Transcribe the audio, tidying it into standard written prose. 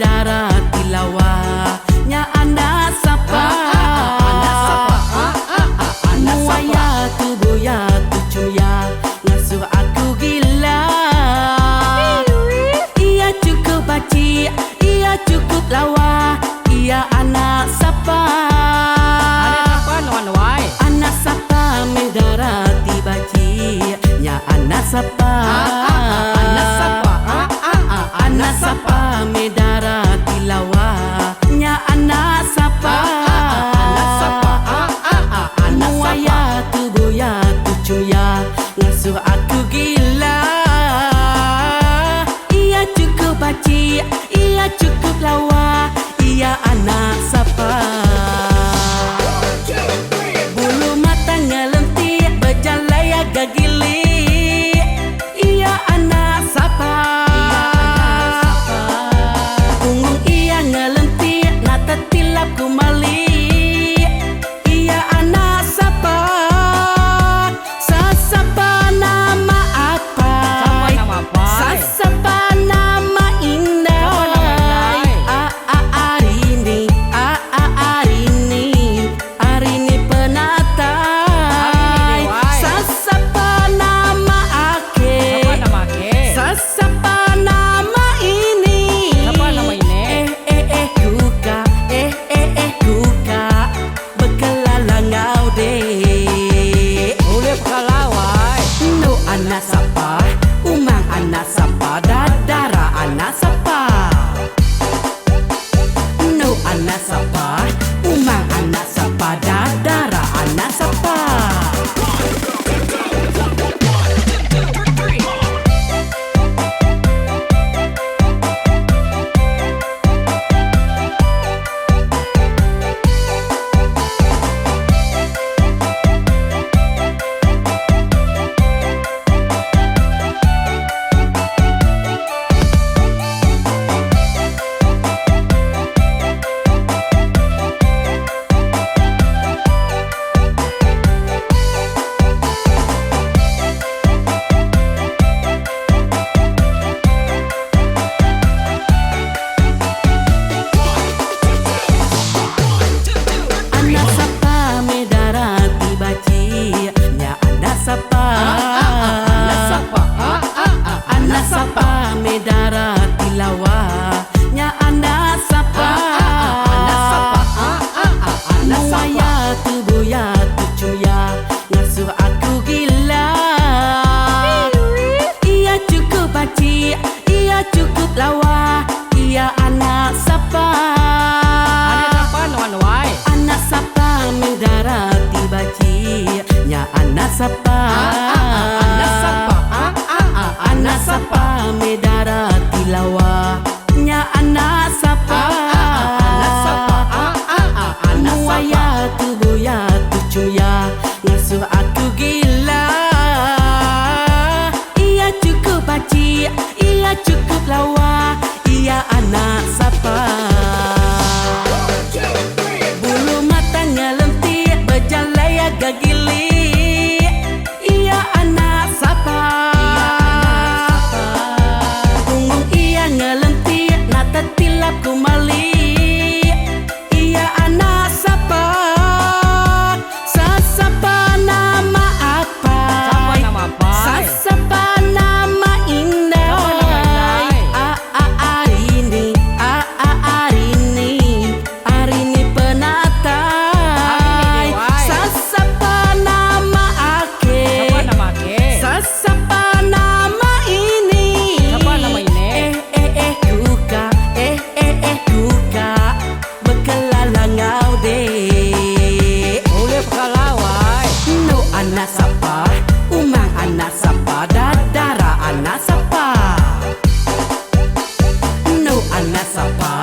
medara tilawah nya anda sapa muaya tubuh ya tucuya ngasuh aku gila. Ia cukup baci, ia cukup lawa, ia anak sapa. Anak sapa medara tibaci nya anak sapa. Anak sapa medara tilawa nya anak sapa. Muaya tubuh ya tucuya ngasuh aku gila. Ia cukup baci, ia cukup lawa, ia anak sapa. Bulu matanya lentik berjalaya gagili, ia anak sapa. Punggung ia ngelentik nata tilap kumali, ia anak sapa. Sasapa nama apa? Sasapa nama indah. Arini penatai. Sasapa nama ake? Sasapa nama ini? Kuka, kuka berkelalang ngau deh. Nu anak sapa, umang anak sapa, dadara anak sapa. Nu anak sapa, umang anak sapa, dadara anak sapa. Anak sapa medara tibaci nya anak sapa. Anak sapa medara tilawa nya anak sapa. Muaya tubuh ya tucuya ngasuh aku gila. Ia cukup baci, ia cukup lawa, ia anak sapa. Anak sapa medara tibaci nya anak sapa. Anak sapa medara tilawa nya anak sapa. Muaya tubuh ya tucuya ngasuh aku gila. Ia cukup baci, ia cukup lawa, ia anak sapa. Bulu matanya lentik berjalaya gagili, ia anak sapa. Punggung ia ngelentik nata tilap kumali, ia anak sapa. Sasapa nama apa? Sasapa nama indah. Arini penatai. Sasapa nama ake? Sasapa nama ini? Kuka, kuka berkelalang ngau deh. Nu anak sapa, umang anak sapa, dadara anak sapa. Nu anak sapa,